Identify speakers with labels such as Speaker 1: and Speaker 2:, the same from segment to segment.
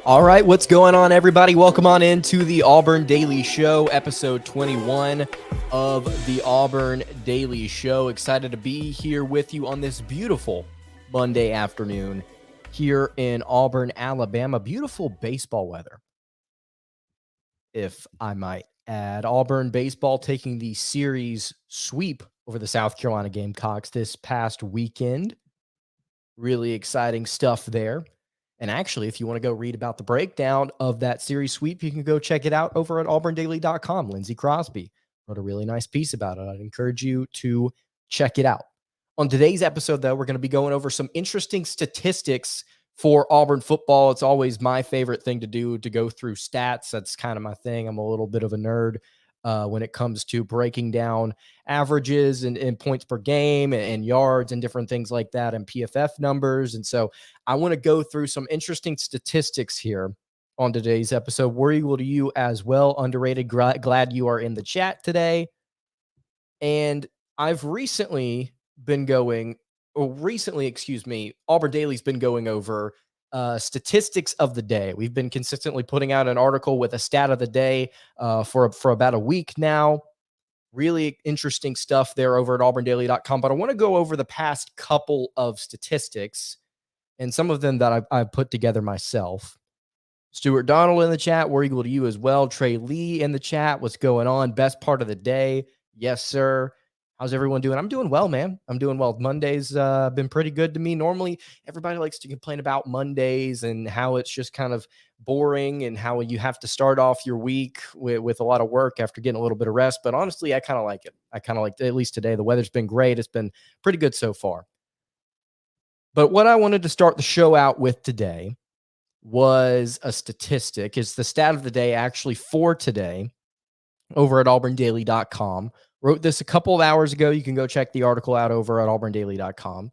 Speaker 1: All right, what's going on, everybody? Welcome on into the Auburn Daily Show, episode 21 of the Auburn Daily Show. Excited to be here with you on this beautiful Monday afternoon here in Auburn, Alabama. Beautiful baseball weather, if I might add. Auburn baseball taking the series sweep over the South Carolina Gamecocks this past weekend. Really exciting stuff there. And actually, if you want to go read about the breakdown of that series sweep, you can go check it out over at auburndaily.com. Lindsey Crosby wrote a really nice piece about it. I'd encourage you to check it out. On today's episode, though, we're going to be going over some interesting statistics for Auburn football. It's always my favorite thing to do, to go through stats. That's kind of my thing. I'm a little bit of a nerd when it comes to breaking down averages and points per game and yards and different things like that and PFF numbers. And so I want to go through some interesting statistics here on today's episode. Worry will to you as well. Underrated. Glad you are in the chat today. And I've recently, Auburn Daily's been going over statistics of the day. We've been consistently putting out an article with a stat of the day for about a week now. Really interesting stuff there over at auburndaily.com. But I want to go over the past couple of statistics and some of them that I've put together myself. Stuart Donald in the chat. War Eagle to you as well. Trey Lee in the chat. What's going on? Best part of the day. Yes, sir. How's everyone doing? I'm doing well, man. I'm doing well. Monday's been pretty good to me. Normally, everybody likes to complain about Mondays and how it's just kind of boring and how you have to start off your week with a lot of work after getting a little bit of rest. But honestly, I kind of like it. I kind of like it, at least today. The weather's been great. It's been pretty good so far. But what I wanted to start the show out with today was a statistic. It's the stat of the day actually for today over at auburndaily.com. Wrote this a couple of hours ago. You can go check the article out over at auburndaily.com.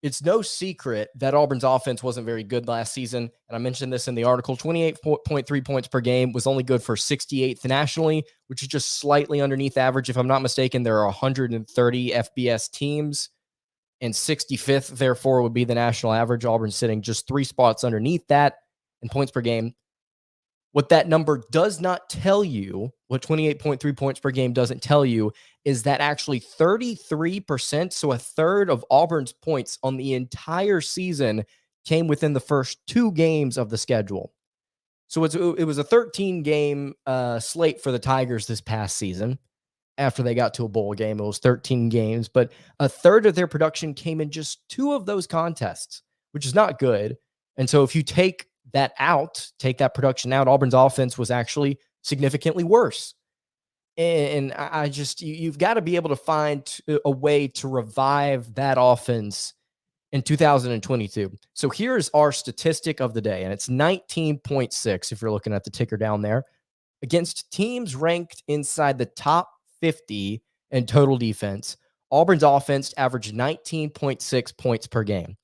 Speaker 1: It's no secret that Auburn's offense wasn't very good last season. And I mentioned this in the article. 28.3 points per game was only good for 68th nationally, which is just slightly underneath average. If I'm not mistaken, there are 130 FBS teams, and 65th, therefore, would be the national average. Auburn sitting just 3 spots underneath that in points per game. What that number does not tell you, what 28.3 points per game doesn't tell you, is that actually 33%, so a third of Auburn's points on the entire season, came within the first 2 games of the schedule. So it was a 13-game slate for the Tigers this past season. After they got to a bowl game, it was 13 games, but a third of their production came in just 2 of those contests, which is not good. And so if you take that production out, Auburn's offense was actually significantly worse. And you've got to be able to find a way to revive that offense in 2022. So here's our statistic of the day, and it's 19.6 if you're looking at the ticker down there, against teams ranked inside the top 50 in total defense. Auburn's offense averaged 19.6 points per game.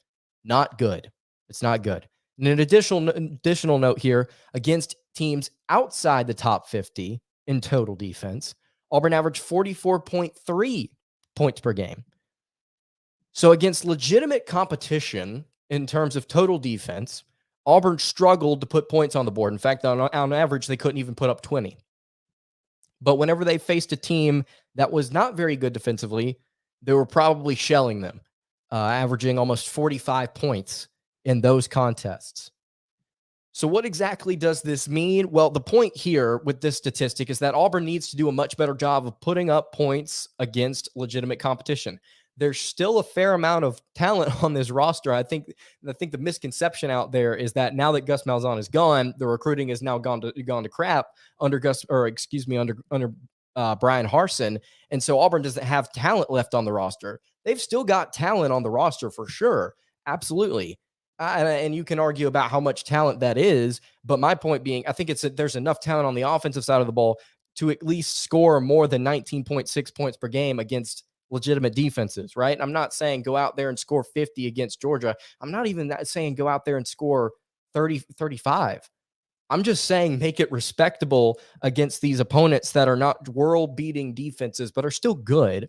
Speaker 1: Not good. It's not good. And an additional note here, against teams outside the top 50 in total defense, Auburn averaged 44.3 points per game. So against legitimate competition in terms of total defense, Auburn struggled to put points on the board. In fact, on average, they couldn't even put up 20. But whenever they faced a team that was not very good defensively, they were probably shelling them, averaging almost 45 points in those contests. So what exactly does this mean? Well, the point here with this statistic is that Auburn needs to do a much better job of putting up points against legitimate competition. There's still a fair amount of talent on this roster. I think the misconception out there is that now that Gus Malzahn is gone, the recruiting has now gone to crap under Brian Harsin, and so Auburn doesn't have talent left on the roster. They've still got talent on the roster for sure, absolutely. And you can argue about how much talent that is, but my point being, I think there's enough talent on the offensive side of the ball to at least score more than 19.6 points per game against legitimate defenses, right? I'm not saying go out there and score 50 against Georgia. I'm not even saying go out there and score 30, 35. I'm just saying make it respectable against these opponents that are not world-beating defenses, but are still good.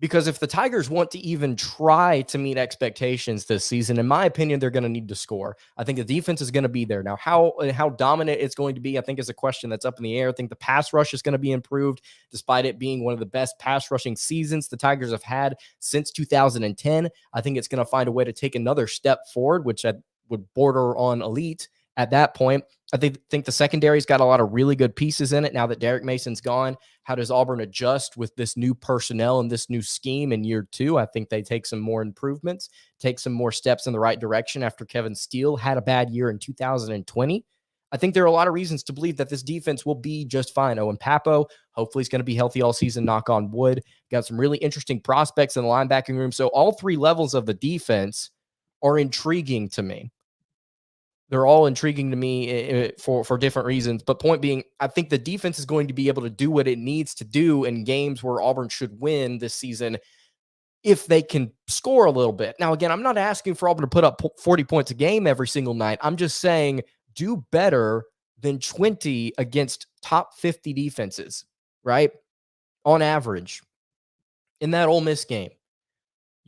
Speaker 1: Because if the Tigers want to even try to meet expectations this season, in my opinion, they're going to need to score. I think the defense is going to be there. Now, how dominant it's going to be, I think, is a question that's up in the air. I think the pass rush is going to be improved, despite it being one of the best pass rushing seasons the Tigers have had since 2010. I think it's going to find a way to take another step forward, which I would border on elite at that point. I think the secondary's got a lot of really good pieces in it now that Derek Mason's gone. How does Auburn adjust with this new personnel and this new scheme in year two? I think they take some more improvements, take some more steps in the right direction after Kevin Steele had a bad year in 2020. I think there are a lot of reasons to believe that this defense will be just fine. Owen Papo, hopefully he's going to be healthy all season, knock on wood. Got some really interesting prospects in the linebacking room. So all three levels of the defense are intriguing to me. They're all intriguing to me for different reasons. But point being, I think the defense is going to be able to do what it needs to do in games where Auburn should win this season if they can score a little bit. Now, again, I'm not asking for Auburn to put up 40 points a game every single night. I'm just saying do better than 20 against top 50 defenses, right? On average. In that Ole Miss game,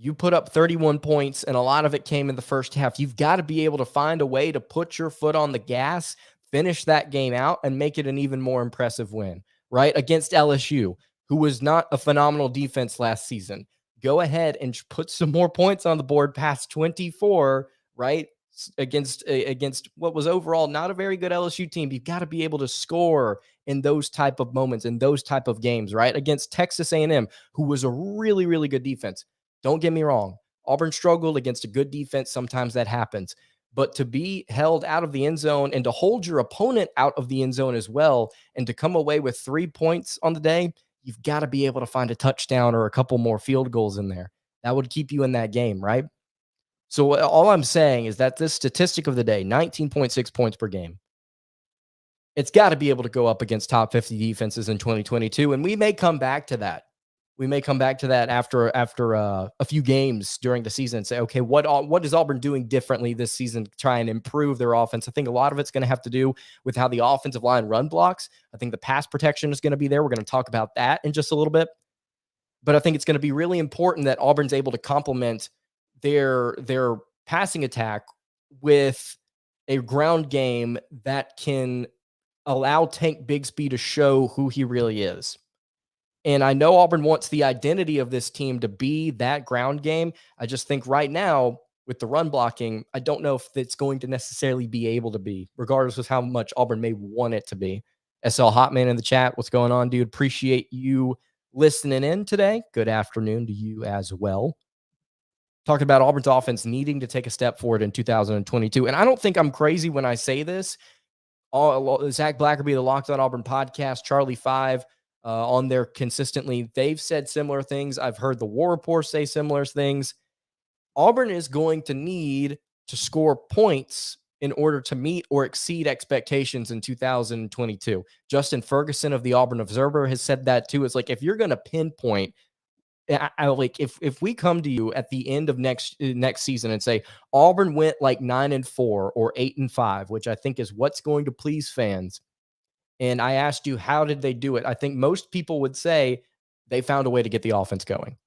Speaker 1: you put up 31 points, and a lot of it came in the first half. You've got to be able to find a way to put your foot on the gas, finish that game out, and make it an even more impressive win, right? Against LSU, who was not a phenomenal defense last season. Go ahead and put some more points on the board past 24, right? Against what was overall not a very good LSU team. You've got to be able to score in those type of moments, in those type of games, right? Against Texas A&M, who was a really, really good defense. Don't get me wrong. Auburn struggled against a good defense. Sometimes that happens. But to be held out of the end zone and to hold your opponent out of the end zone as well, and to come away with 3 points on the day, you've got to be able to find a touchdown or a couple more field goals in there. That would keep you in that game, right? So all I'm saying is that this statistic of the day, 19.6 points per game, it's got to be able to go up against top 50 defenses in 2022. And we may come back to that. We may come back to that after a few games during the season and say, okay, what is Auburn doing differently this season to try and improve their offense? I think a lot of it's going to have to do with how the offensive line run blocks. I think the pass protection is going to be there. We're going to talk about that in just a little bit. But I think it's going to be really important that Auburn's able to complement their passing attack with a ground game that can allow Tank Bigsby to show who he really is. And I know Auburn wants the identity of this team to be that ground game. I just think right now, with the run blocking, I don't know if it's going to necessarily be able to be, regardless of how much Auburn may want it to be. SL Hotman in the chat, what's going on, dude? Appreciate you listening in today. Good afternoon to you as well. Talking about Auburn's offense needing to take a step forward in 2022. And I don't think I'm crazy when I say this. Zach Blackerby, the Locked On Auburn podcast, Charlie 5, on there consistently. They've said similar things. I've heard the War Report say similar things. Auburn is going to need to score points in order to meet or exceed expectations in 2022. Justin Ferguson of the Auburn Observer has said that too. It's like, if you're going to pinpoint, like if we come to you at the end of next season and say Auburn went like 9-4 or 8-5, which I think is what's going to please fans, and I asked you, how did they do it? I think most people would say they found a way to get the offense going.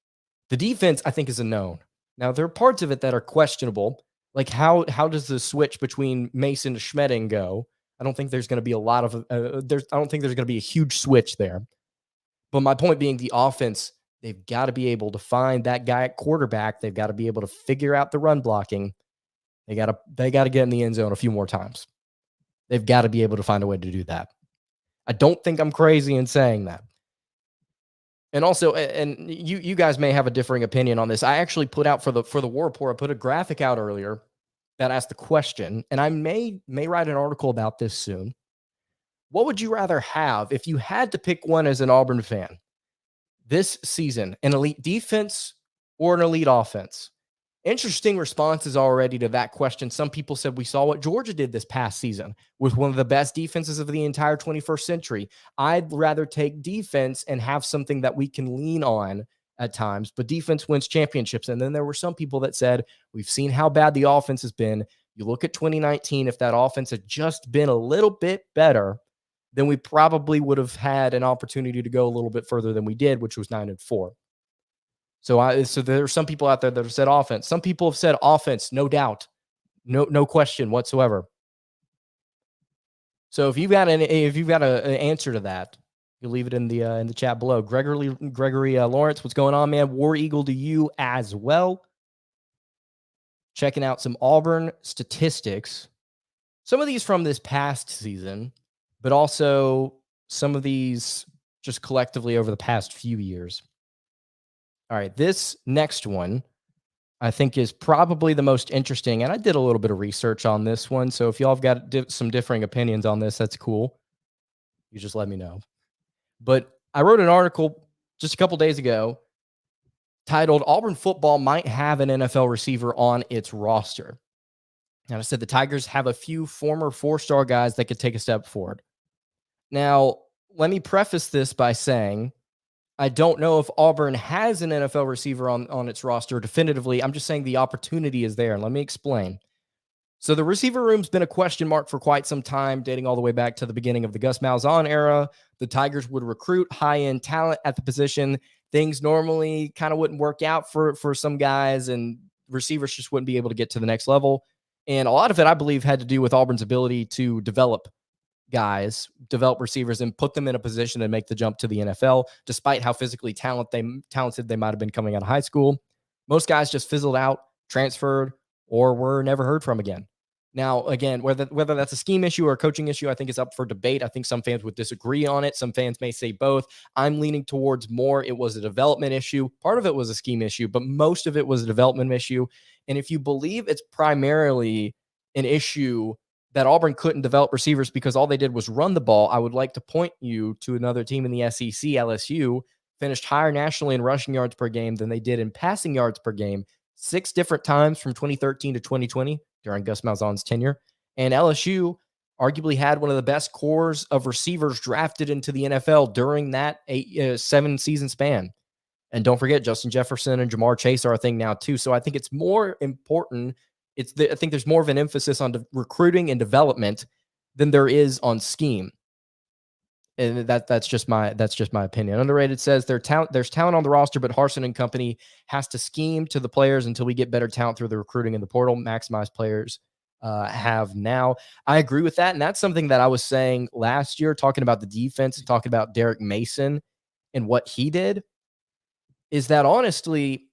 Speaker 1: The defense, I think, is a known. Now, there are parts of it that are questionable. Like how does the switch between Mason to Schmedding go? I don't think there's going to be a lot of I don't think there's going to be a huge switch there. But my point being, the offense, they've got to be able to find that guy at quarterback. They've got to be able to figure out the run blocking. They got to get in the end zone a few more times. They've got to be able to find a way to do that. I don't think I'm crazy in saying that. And also, and you guys may have a differing opinion on this. I actually put out for the War Report, I put a graphic out earlier that asked the question, and I may write an article about this soon. What would you rather have if you had to pick one as an Auburn fan this season, an elite defense or an elite offense? Interesting responses already to that question. Some people said we saw what Georgia did this past season with one of the best defenses of the entire 21st century. I'd rather take defense and have something that we can lean on at times, but defense wins championships. And then there were some people that said, we've seen how bad the offense has been. You look at 2019, if that offense had just been a little bit better, then we probably would have had an opportunity to go a little bit further than we did, which was 9-4. So there are some people out there that have said offense. Some people have said offense, no doubt, no question whatsoever. So if you've got an answer to that, you leave it in the chat below. Gregory Lawrence, what's going on, man? War Eagle to you as well. Checking out some Auburn statistics. Some of these from this past season, but also some of these just collectively over the past few years. All right, this next one I think is probably the most interesting, and I did a little bit of research on this one, so if y'all have got some differing opinions on this, that's cool. You just let me know. But I wrote an article just a couple days ago titled Auburn Football Might Have an NFL Receiver on its Roster. And I said the Tigers have a few former four-star guys that could take a step forward. Now, let me preface this by saying I don't know if Auburn has an NFL receiver on its roster definitively. I'm just saying the opportunity is there. And let me explain. So the receiver room's been a question mark for quite some time, dating all the way back to the beginning of the Gus Malzahn era. The Tigers would recruit high-end talent at the position. Things normally kind of wouldn't work out for some guys, and receivers just wouldn't be able to get to the next level. And a lot of it, I believe, had to do with Auburn's ability to develop guys, develop receivers, and put them in a position to make the jump to the NFL, despite how physically talented they might have been coming out of high school. Most guys just fizzled out, transferred, or were never heard from again. Now, again, whether that's a scheme issue or a coaching issue, I think is up for debate. I think some fans would disagree on it. Some fans may say both. I'm leaning towards more it was a development issue. Part of it was a scheme issue, but most of it was a development issue. And if you believe it's primarily an issue that Auburn couldn't develop receivers because all they did was run the ball, I would like to point you to another team in the SEC, LSU, finished higher nationally in rushing yards per game than they did in passing yards per game 6 different times from 2013 to 2020 during Gus Malzahn's tenure. And LSU arguably had one of the best cores of receivers drafted into the NFL during that 7-season span. And don't forget, Justin Jefferson and Jamar Chase are a thing now too. So I think it's more important. I think there's more of an emphasis on recruiting and development than there is on scheme. And that's just my opinion. Underrated says there's talent on the roster, but Harsin and company has to scheme to the players until we get better talent through the recruiting and the portal. Maximize players have now. I agree with that, and that's something that I was saying last year, talking about the defense and talking about Derek Mason and what he did. Is that honestly,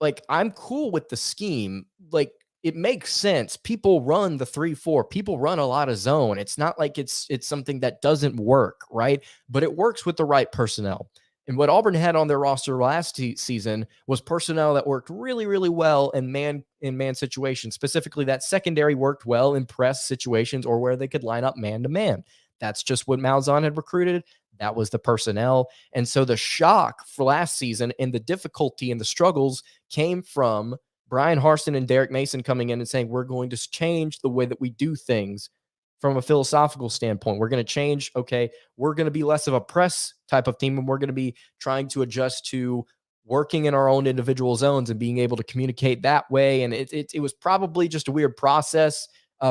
Speaker 1: like, I'm cool with the scheme. Like, it makes sense. People run the 3-4. People run a lot of zone. It's not like it's something that doesn't work, right? But it works with the right personnel. And what Auburn had on their roster last season was personnel that worked really, really well in man situations. Specifically, that secondary worked well in press situations or where they could line up man to man. That's just what Malzahn had recruited. That was the personnel. And so the shock for last season and the difficulty and the struggles came from Brian Harsin and Derek Mason coming in and saying, we're going to change the way that we do things from a philosophical standpoint. We're going to change. Okay, we're going to be less of a press type of team, and we're going to be trying to adjust to working in our own individual zones and being able to communicate that way. And it was probably just a weird process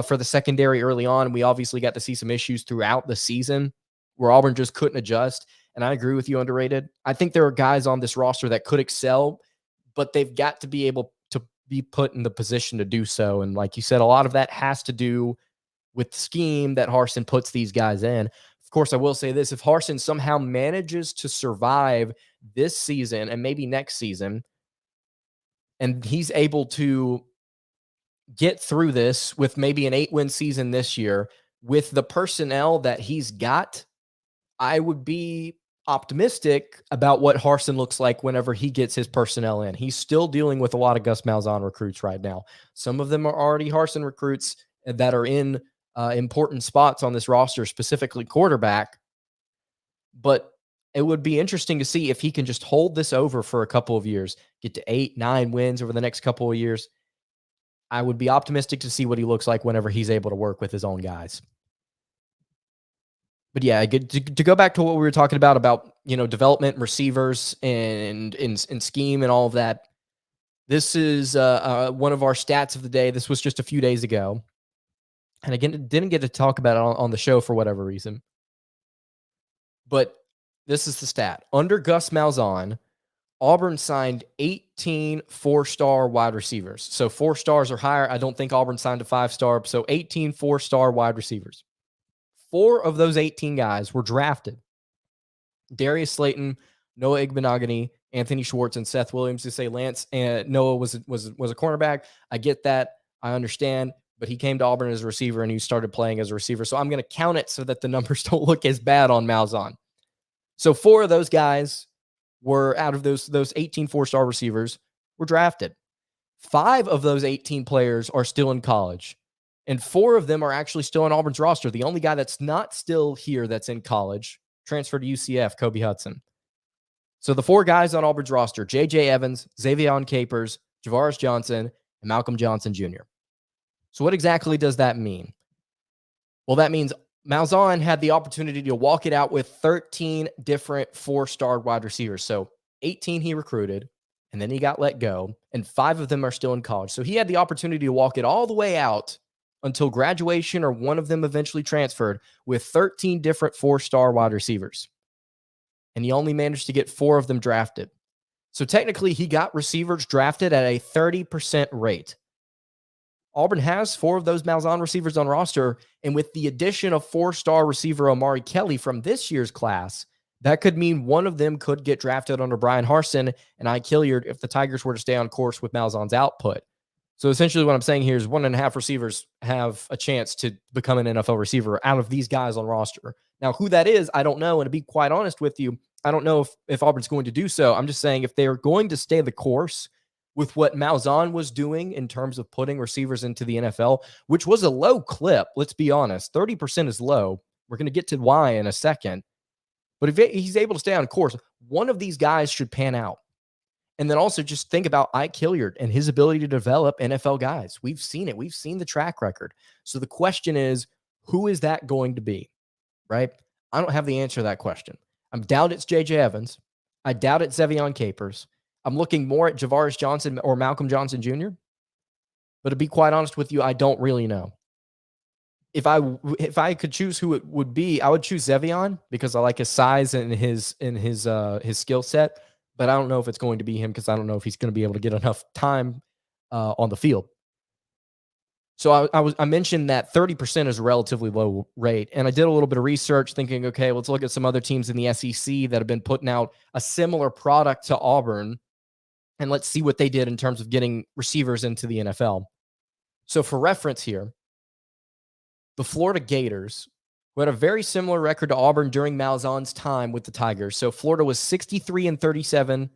Speaker 1: for the secondary early on. We obviously got to see some issues throughout the season where Auburn just couldn't adjust. And I agree with you, underrated. I think there are guys on this roster that could excel, but they've got to be able to be put in the position to do so. And like you said, a lot of that has to do with the scheme that Harsin puts these guys in. Of course, I will say this. If Harsin somehow manages to survive this season and maybe next season, and he's able to get through this with maybe an 8-win season this year with the personnel that he's got, I would be optimistic about what Harsin looks like whenever he gets his personnel in. He's still dealing with a lot of Gus Malzahn recruits right now. Some of them are already Harsin recruits that are in important spots on this roster, specifically quarterback. But it would be interesting to see if he can just hold this over for a couple of years, get to 8-9 wins over the next couple of years, I would be optimistic to see what he looks like whenever he's able to work with his own guys. But yeah, to go back to what we were talking about development, receivers, and scheme and all of that. This is one of our stats of the day. This was just a few days ago, and again, didn't get to talk about it on the show for whatever reason. But this is the stat: under Gus Malzahn, Auburn signed 18 four-star wide receivers. So 4 stars or higher. I don't think Auburn signed a 5-star. So 18 4-star wide receivers. 4 of those 18 guys were drafted. Darius Slayton, Noah Igbenogany, Anthony Schwartz, and Seth Williams. To say Lance and Noah was a cornerback. I get that. I understand. But he came to Auburn as a receiver and he started playing as a receiver. So I'm going to count it so that the numbers don't look as bad on Malzahn. So 4 of those guys were out of those 18 4-star receivers were drafted. 5 of those 18 players are still in college, and 4 of them are actually still on Auburn's roster. The only guy that's not still here that's in college transferred to UCF, Kobe Hudson. So the 4 guys on Auburn's roster: J.J. Evans, Xavier Capers, Javaris Johnson, and Malcolm Johnson Jr. So what exactly does that mean? Well, that means Malzahn had the opportunity to walk it out with 13 different 4-star wide receivers. So 18 he recruited, and then he got let go, and 5 of them are still in college. So he had the opportunity to walk it all the way out until graduation, or one of them eventually transferred, with 13 different 4-star wide receivers. And he only managed to get 4 of them drafted. So technically, he got receivers drafted at a 30% rate. Auburn has 4 of those Malzahn receivers on roster, and with the addition of 4-star receiver Amari Kelly from this year's class, that could mean one of them could get drafted under Brian Harsin and Ike Hilliard if the Tigers were to stay on course with Malzahn's output. So essentially what I'm saying here is 1.5 receivers have a chance to become an NFL receiver out of these guys on roster. Now, who that is, I don't know, and to be quite honest with you, I don't know if Auburn's going to do so. I'm just saying if they're going to stay the course with what Malzahn was doing in terms of putting receivers into the NFL, which was a low clip, let's be honest. 30% is low. We're going to get to why in a second. But if he's able to stay on course, one of these guys should pan out. And then also just think about Ike Hilliard and his ability to develop NFL guys. We've seen it. We've seen the track record. So the question is, who is that going to be, right? I don't have the answer to that question. I doubt it's J.J. Evans. I doubt it's Xavier Capers. I'm looking more at Javaris Johnson or Malcolm Johnson Jr. But to be quite honest with you, I don't really know. If I could choose who it would be, I would choose Xavier because I like his size and his skill set. But I don't know if it's going to be him because I don't know if he's going to be able to get enough time on the field. So I mentioned that 30% is a relatively low rate, and I did a little bit of research thinking, okay, let's look at some other teams in the SEC that have been putting out a similar product to Auburn, and let's see what they did in terms of getting receivers into the NFL. So for reference here, the Florida Gators, who had a very similar record to Auburn during Malzahn's time with the Tigers. So Florida was 63-37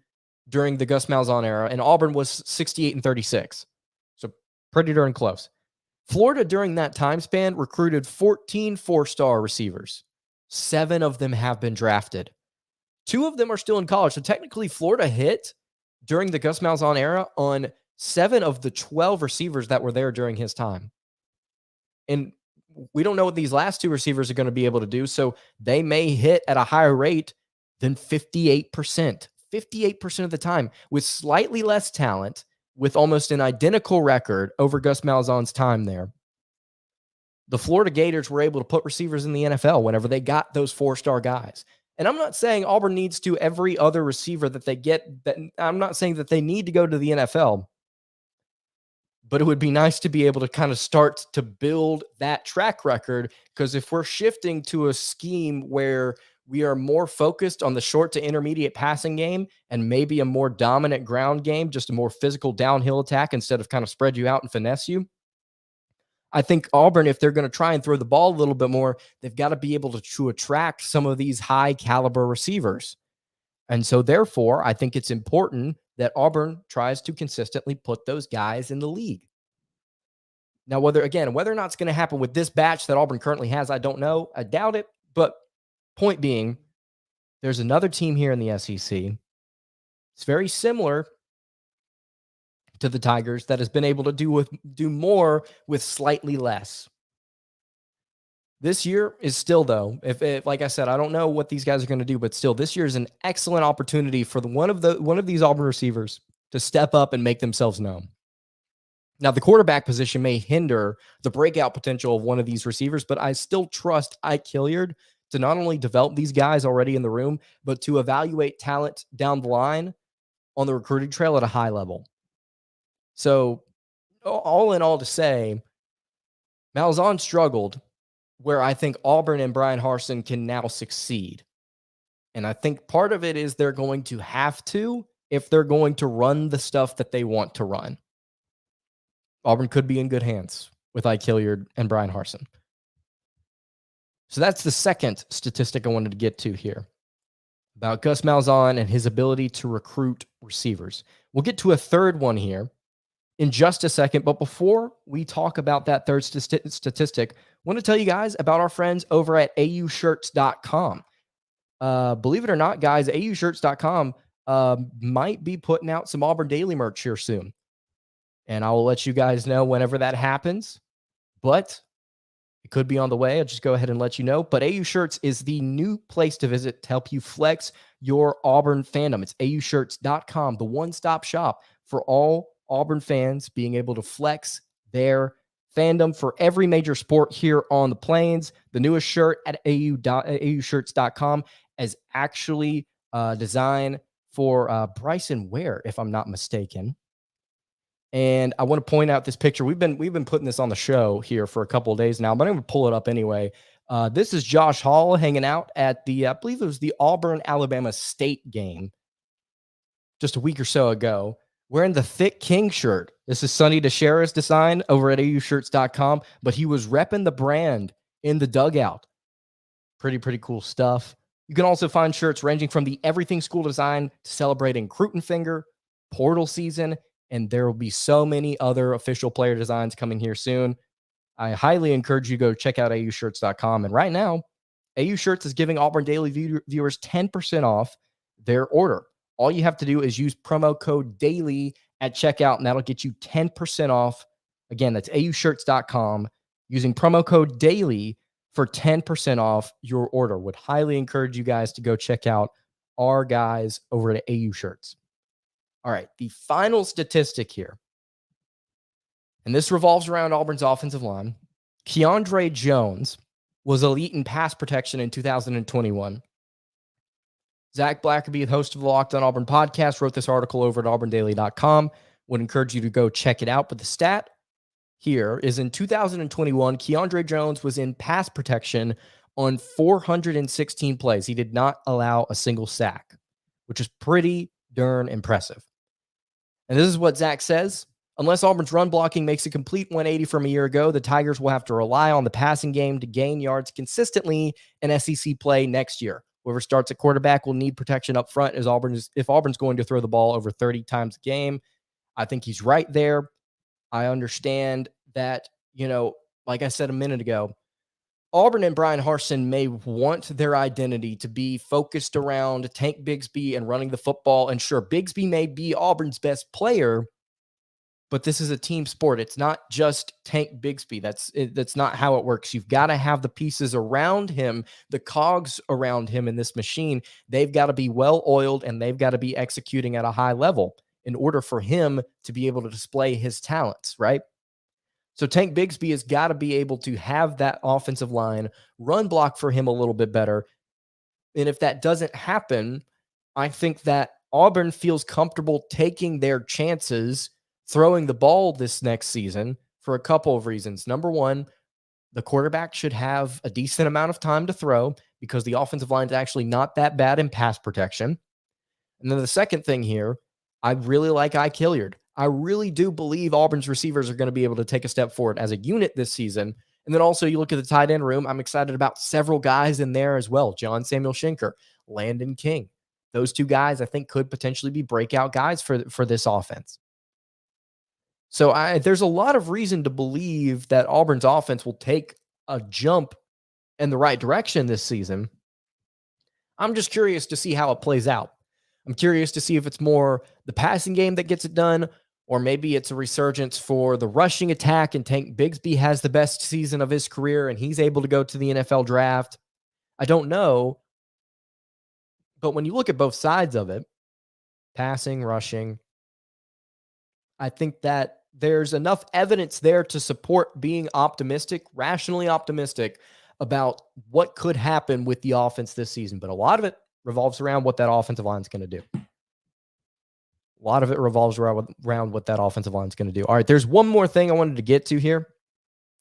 Speaker 1: during the Gus Malzahn era, and Auburn was 68-36. So pretty darn close. Florida during that time span recruited 14 4-star receivers. 7 of them have been drafted. 2 of them are still in college. So technically Florida hit during the Gus Malzahn era on 7 of the 12 receivers that were there during his time. And we don't know what these last 2 receivers are going to be able to do, so they may hit at a higher rate than 58%. 58% of the time with slightly less talent, with almost an identical record over Gus Malzahn's time there. The Florida Gators were able to put receivers in the NFL whenever they got those 4-star guys. And I'm not saying Auburn needs to every other receiver that they get. I'm not saying that they need to go to the NFL. But it would be nice to be able to kind of start to build that track record, because if we're shifting to a scheme where we are more focused on the short to intermediate passing game and maybe a more dominant ground game, just a more physical downhill attack instead of kind of spread you out and finesse you, I think Auburn, if they're going to try and throw the ball a little bit more, they've got to be able to attract some of these high caliber receivers. And so therefore, I think it's important that Auburn tries to consistently put those guys in the league. Now, whether or not it's going to happen with this batch that Auburn currently has, I don't know. I doubt it. But point being, there's another team here in the SEC. It's very similar to the Tigers that has been able to do more with slightly less. This year is still, though, if like I said, I don't know what these guys are going to do, but still, this year is an excellent opportunity for one of these Auburn receivers to step up and make themselves known. Now, the quarterback position may hinder the breakout potential of one of these receivers, but I still trust Ike Hilliard to not only develop these guys already in the room, but to evaluate talent down the line on the recruiting trail at a high level. So, all in all, to say, Malzahn struggled where I think Auburn and Brian Harsin can now succeed. And I think part of it is they're going to have to if they're going to run the stuff that they want to run. Auburn could be in good hands with Ike Hilliard and Brian Harsin. So that's the second statistic I wanted to get to here about Gus Malzahn and his ability to recruit receivers. We'll get to a third one here in just a second. But before we talk about that third statistic, I want to tell you guys about our friends over at aushirts.com. Believe it or not, guys, aushirts.com might be putting out some Auburn Daily merch here soon. And I will let you guys know whenever that happens. But it could be on the way. I'll just go ahead and let you know. But AU Shirts is the new place to visit to help you flex your Auburn fandom. It's aushirts.com, the one-stop shop for all Auburn fans being able to flex their fandom for every major sport here on the Plains. The newest shirt at aushirts.com is actually designed for Bryson Ware, if I'm not mistaken. And I want to point out this picture. We've been putting this on the show here for a couple of days now, but I'm going to pull it up anyway. This is Josh Hall hanging out at I believe it was the Auburn-Alabama State game just a week or so ago, wearing the Thick King shirt. This is Sonny DeShera's design over at aushirts.com, but he was repping the brand in the dugout. Pretty cool stuff. You can also find shirts ranging from the Everything School design to celebrating Cruton Finger, portal season, and there will be so many other official player designs coming here soon. I highly encourage you to go check out aushirts.com. And right now, AU Shirts is giving Auburn Daily viewers 10% off their order. All you have to do is use promo code DAILY at checkout, and that'll get you 10% off. Again, that's aushirts.com. Using promo code DAILY for 10% off your order. Would highly encourage you guys to go check out our guys over at AU Shirts. All right, the final statistic here, and this revolves around Auburn's offensive line. Keandre Jones was elite in pass protection in 2021. Zach Blackerby, the host of the Locked on Auburn podcast, wrote this article over at auburndaily.com. Would encourage you to go check it out. But the stat here is in 2021, Keandre Jones was in pass protection on 416 plays. He did not allow a single sack, which is pretty darn impressive. And this is what Zach says. Unless Auburn's run blocking makes a complete 180 from a year ago, the Tigers will have to rely on the passing game to gain yards consistently in SEC play next year. Whoever starts at quarterback will need protection up front if Auburn's going to throw the ball over 30 times a game. I think he's right there. I understand that, like I said a minute ago, Auburn and Brian Harsin may want their identity to be focused around Tank Bigsby and running the football. And sure, Bigsby may be Auburn's best player, but this is a team sport. It's not just Tank Bigsby. That's not how it works. You've got to have the pieces around him, the cogs around him in this machine. They've got to be well-oiled, and they've got to be executing at a high level in order for him to be able to display his talents, right? So Tank Bigsby has got to be able to have that offensive line run block for him a little bit better. And if that doesn't happen, I think that Auburn feels comfortable taking their chances throwing the ball this next season for a couple of reasons. Number one, the quarterback should have a decent amount of time to throw because the offensive line is actually not that bad in pass protection. And then the second thing here, I really like Ike Hilliard. I really do believe Auburn's receivers are going to be able to take a step forward as a unit this season. And then also you look at the tight end room, I'm excited about several guys in there as well. John Samuel Schenker, Landon King. Those two guys I think could potentially be breakout guys for this offense. So there's a lot of reason to believe that Auburn's offense will take a jump in the right direction this season. I'm just curious to see how it plays out. I'm curious to see if it's more the passing game that gets it done Or maybe it's a resurgence for the rushing attack and Tank Bigsby has the best season of his career and he's able to go to the NFL draft. I don't know. But when you look at both sides of it, passing, rushing, I think that there's enough evidence there to support being optimistic, rationally optimistic about what could happen with the offense this season. But a lot of it revolves around what that offensive line is going to do. A lot of it revolves around what that offensive line is going to do. All right, there's one more thing I wanted to get to here.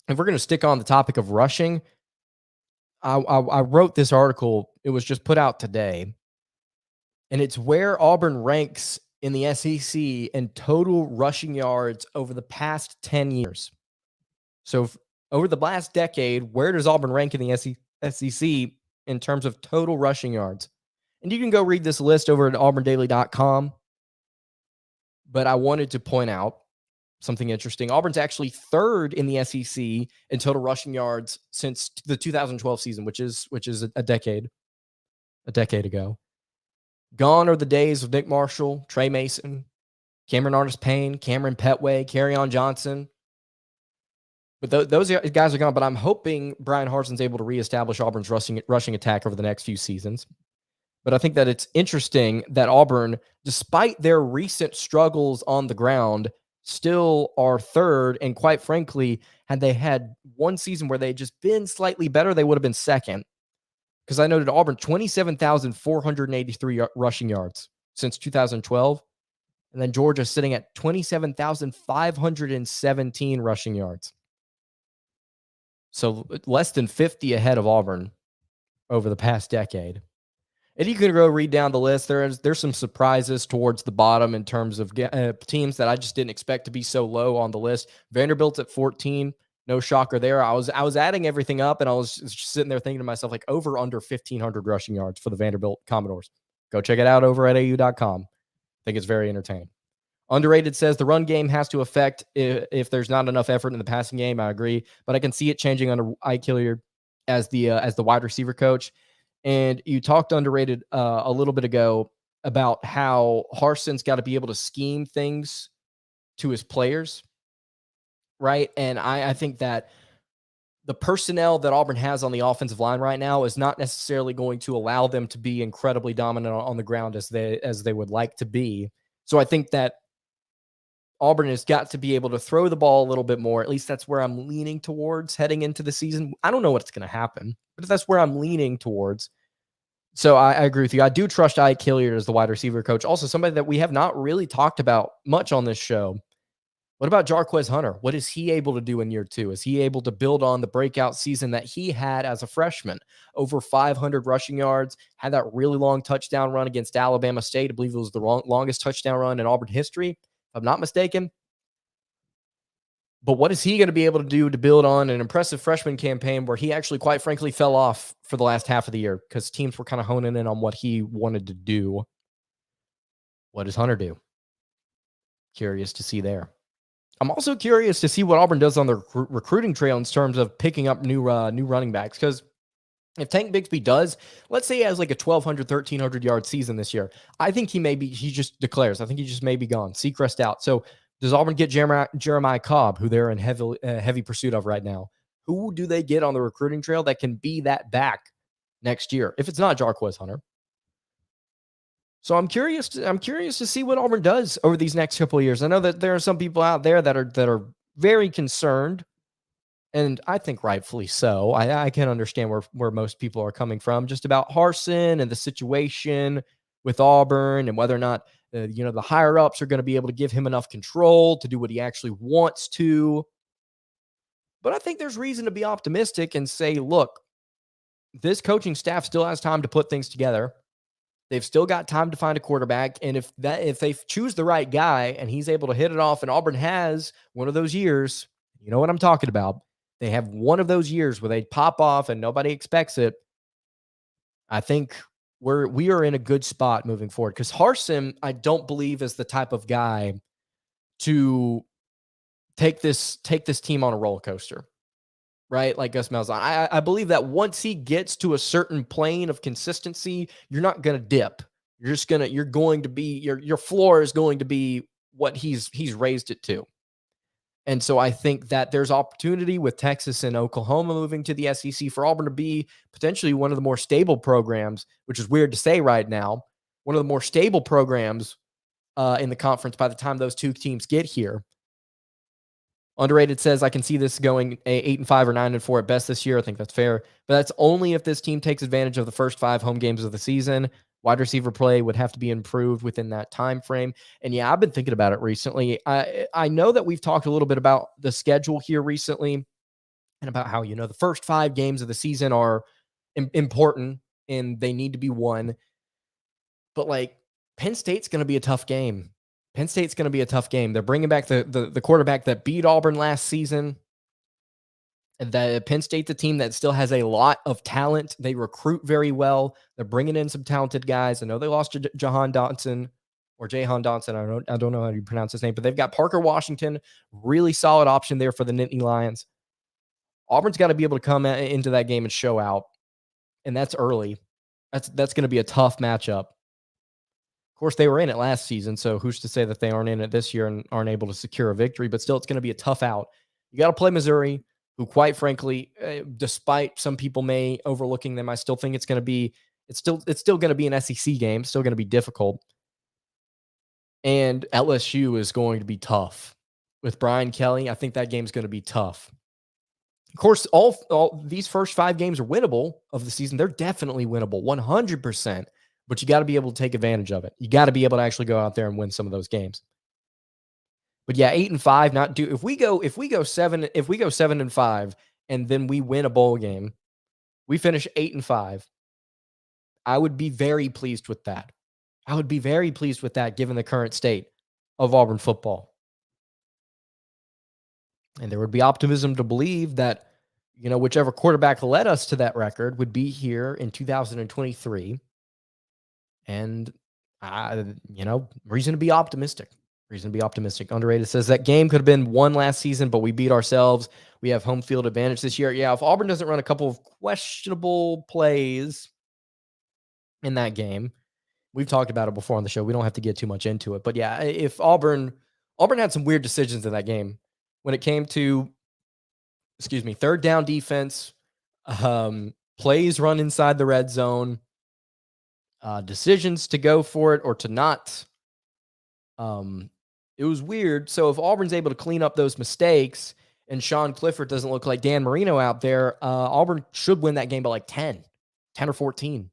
Speaker 1: If we're going to stick on the topic of rushing, I wrote this article. It was just put out today. And it's where Auburn ranks in the SEC in total rushing yards over the past 10 years. So over the last decade, where does Auburn rank in the SEC in terms of total rushing yards? And you can go read this list over at auburndaily.com. But I wanted to point out something interesting. Auburn's actually third in the SEC in total rushing yards since the 2012 season, which is a decade ago. Gone are the days of Nick Marshall, Trey Mason, Cameron Artis-Payne, Cameron Petway, Kerryon Johnson. But those guys are gone. But I'm hoping Brian Harsin's able to reestablish Auburn's rushing attack over the next few seasons. But I think that it's interesting that Auburn, despite their recent struggles on the ground, still are third. And quite frankly, had they had one season where they had just been slightly better, they would have been second. Because I noted Auburn, 27,483 rushing yards since 2012. And then Georgia sitting at 27,517 rushing yards. So less than 50 ahead of Auburn over the past decade. And you can go read down the list. There's some surprises towards the bottom in terms of teams that I just didn't expect to be so low on the list. Vanderbilt's at 14. No shocker there. I was adding everything up, and I was just sitting there thinking to myself, like, over under 1,500 rushing yards for the Vanderbilt Commodores. Go check it out over at au.com. I think it's very entertaining. Underrated says the run game has to affect if there's not enough effort in the passing game. I agree, but I can see it changing under Ike Hilliard as the wide receiver coach. And you talked underrated a little bit ago about how Harsin's got to be able to scheme things to his players. Right. And I think that the personnel that Auburn has on the offensive line right now is not necessarily going to allow them to be incredibly dominant on the ground as they would like to be. So I think that Auburn has got to be able to throw the ball a little bit more. At least that's where I'm leaning towards heading into the season. I don't know what's going to happen, but that's where I'm leaning towards. So I agree with you. I do trust Ike Hilliard as the wide receiver coach. Also, somebody that we have not really talked about much on this show. What about Jarquez Hunter? What is he able to do in year two? Is he able to build on the breakout season that he had as a freshman? Over 500 rushing yards, had that really long touchdown run against Alabama State. I believe it was the longest touchdown run in Auburn history, if I'm not mistaken. But what is he going to be able to do to build on an impressive freshman campaign where he actually, quite frankly, fell off for the last half of the year because teams were kind of honing in on what he wanted to do? What does Hunter do? Curious to see there. I'm also curious to see what Auburn does on the recruiting trail in terms of picking up new running backs. Because if Tank Bigsby does, let's say he has like a 1,200, 1,300 yard season this year, I think he just declares. I think he just may be gone. Seacrest out. So does Auburn get Jeremiah Cobb, who they're in heavy pursuit of right now? Who do they get on the recruiting trail that can be that back next year? If it's not Jarquez Hunter. So I'm curious to see what Auburn does over these next couple of years. I know that there are some people out there that are very concerned, and I think rightfully so. I can understand where most people are coming from, just about Harsin and the situation with Auburn and whether or not the higher ups are going to be able to give him enough control to do what he actually wants to. But I think there's reason to be optimistic and say, look, this coaching staff still has time to put things together. They've still got time to find a quarterback. And if they choose the right guy and he's able to hit it off, and Auburn has one of those years, you know what I'm talking about. They have one of those years where they pop off and nobody expects it. I think we are in a good spot moving forward, because Harsin, I don't believe, is the type of guy to take this team on a roller coaster. Right? Like Gus Malzahn. I believe that once he gets to a certain plane of consistency, you're not going to dip. Your floor is going to be what he's raised it to. And so I think that there's opportunity with Texas and Oklahoma moving to the SEC for Auburn to be potentially one of the more stable programs, which is weird to say right now, one of the more stable programs in the conference by the time those two teams get here. Underrated says, I can see this going 8-5 or 9-4 at best this year. I think that's fair, but that's only if this team takes advantage of the first 5 home games of the season. Wide receiver play would have to be improved within that time frame. And yeah, I've been thinking about it recently. I know that we've talked a little bit about the schedule here recently and about how, the first 5 games of the season are important and they need to be won. But like Penn State's going to be a tough game. Penn State's going to be a tough game. They're bringing back the quarterback that beat Auburn last season. And the Penn State's a team that still has a lot of talent. They recruit very well. They're bringing in some talented guys. I know they lost Jahan Dotson or Jahan Dotson. I don't know how you pronounce his name, but they've got Parker Washington, really solid option there for the Nittany Lions. Auburn's got to be able to come into that game and show out, and that's early. That's going to be a tough matchup. Of course, they were in it last season, so who's to say that they aren't in it this year and aren't able to secure a victory? But still, it's going to be a tough out. You got to play Missouri, who, quite frankly, despite some people may overlooking them, I still think it's still going to be an SEC game, still going to be difficult. And LSU is going to be tough with Brian Kelly. I think that game's going to be tough. Of course, all these first 5 games are winnable of the season. They're definitely winnable, 100%. But you got to be able to take advantage of it. You got to be able to actually go out there and win some of those games. But yeah, 8-5, if we go 7-5 and then we win a bowl game, we finish 8-5. I would be very pleased with that. I would be very pleased with that given the current state of Auburn football. And there would be optimism to believe that, whichever quarterback led us to that record would be here in 2023. And, reason to be optimistic. Underrated says that game could have been won last season, but we beat ourselves. We have home field advantage this year. Yeah, if Auburn doesn't run a couple of questionable plays in that game, we've talked about it before on the show. We don't have to get too much into it. But yeah, if Auburn had some weird decisions in that game when it came to, third down defense, plays run inside the red zone, decisions to go for it or to not. It was weird. So if Auburn's able to clean up those mistakes and Sean Clifford doesn't look like Dan Marino out there, Auburn should win that game by like 10 or 14.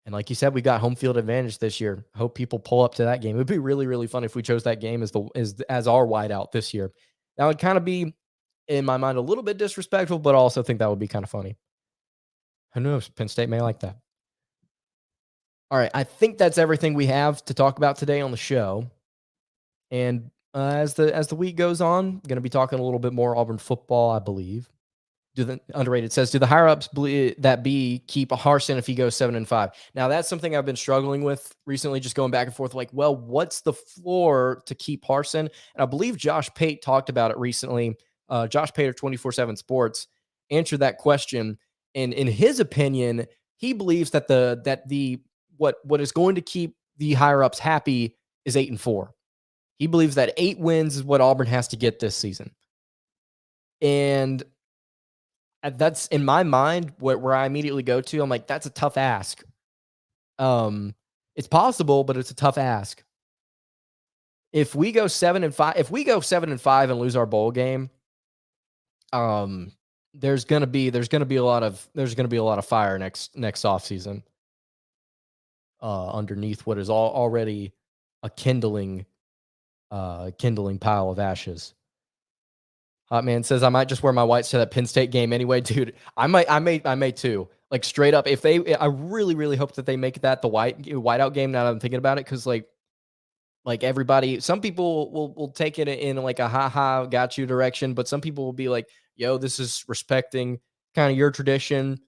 Speaker 1: And like you said, we got home field advantage this year. Hope people pull up to that game. It would be really, really fun if we chose that game as our wideout this year. That would kind of be, in my mind, a little bit disrespectful, but I also think that would be kind of funny. Who knows? Penn State may like that. All right, I think that's everything we have to talk about today on the show. And as the week goes on, I'm going to be talking a little bit more Auburn football, I believe. Underrated says, do the higher ups keep a Harsin if he goes 7-5? Now that's something I've been struggling with recently, just going back and forth. Like, well, what's the floor to keep Harsin? And I believe Josh Pate talked about it recently. Josh Pate of 24/7 Sports answered that question, and in his opinion, he believes that what is going to keep the higher ups happy is 8-4. He believes that 8 wins is what Auburn has to get this season, and that's in my mind where I immediately go to. I'm like, that's a tough ask. It's possible, but it's a tough ask. If we go 7-5 and lose our bowl game, there's gonna be a lot of fire next offseason. Underneath what is already a kindling pile of ashes. Hot Man says, I might just wear my whites to that Penn State game anyway, dude. I may too. Like straight up, I really, really hope that they make that the whiteout game. Now that I'm thinking about it, because like everybody, some people will take it in like a ha got you direction, but some people will be like, yo, this is respecting kind of your tradition,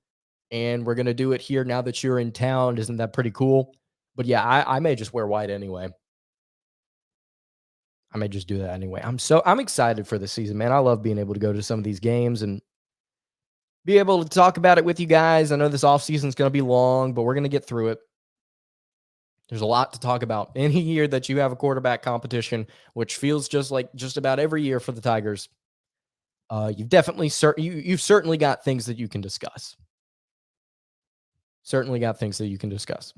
Speaker 1: and we're gonna do it here now that you're in town. Isn't that pretty cool? But yeah, I may just wear white anyway. I may just do that anyway. I'm excited for the season, man. I love being able to go to some of these games and be able to talk about it with you guys. I know this offseason is going to be long, but we're going to get through it. There's a lot to talk about. Any year that you have a quarterback competition, which feels just like just about every year for the Tigers, you've certainly got things that you can discuss. Certainly got things that you can discuss.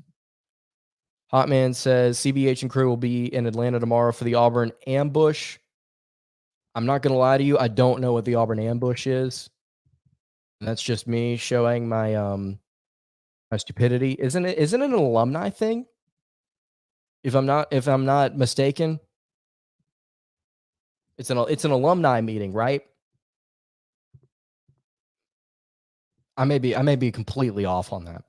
Speaker 1: Hotman says CBH and crew will be in Atlanta tomorrow for the Auburn ambush. I'm not going to lie to you. I don't know what the Auburn ambush is. And that's just me showing my my stupidity. Isn't it an alumni thing? If I'm not mistaken, it's an alumni meeting, right? I may be completely off on that.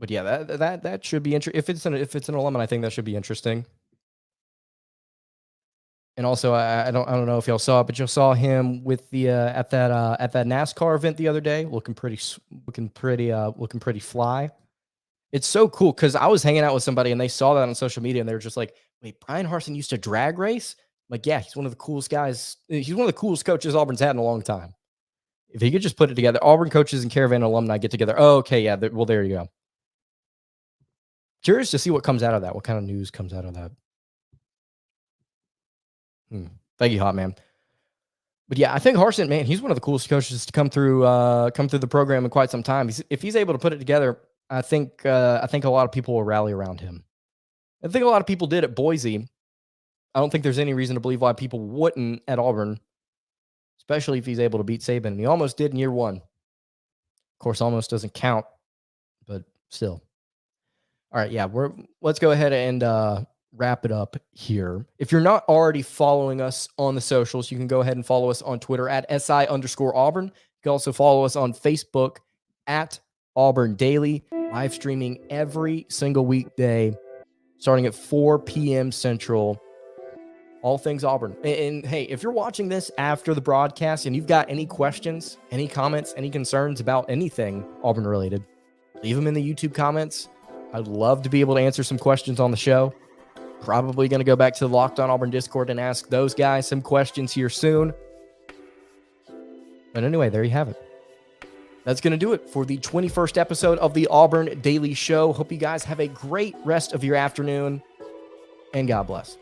Speaker 1: But yeah, that should be interesting. If it's an alumni thing, that should be interesting. And also, I don't know if y'all saw it, but you saw him with the at that NASCAR event the other day, looking pretty fly. It's so cool because I was hanging out with somebody and they saw that on social media and they were just like, "Wait, Brian Harsin used to drag race?" I'm like, yeah, he's one of the coolest guys. He's one of the coolest coaches Auburn's had in a long time. If he could just put it together, Auburn coaches and Caravan alumni get together. Oh, okay, yeah. Well, there you go. Curious to see what comes out of that. What kind of news comes out of that? Thank you, Hot Man. But yeah, I think Harsin, man, he's one of the coolest coaches to come through the program in quite some time. If he's able to put it together, I think a lot of people will rally around him. I think a lot of people did at Boise. I don't think there's any reason to believe why people wouldn't at Auburn, especially if he's able to beat Saban. And he almost did in year one. Of course, almost doesn't count, but still. All right, yeah, let's go ahead and wrap it up here. If you're not already following us on the socials, you can go ahead and follow us on Twitter at @SI_Auburn. You can also follow us on Facebook at Auburn Daily, live streaming every single weekday, starting at 4 p.m. Central. All things Auburn. And hey, if you're watching this after the broadcast and you've got any questions, any comments, any concerns about anything Auburn related, leave them in the YouTube comments. I'd love to be able to answer some questions on the show. Probably going to go back to the Locked On Auburn Discord and ask those guys some questions here soon. But anyway, there you have it. That's going to do it for the 21st episode of the Auburn Daily Show. Hope you guys have a great rest of your afternoon, and God bless.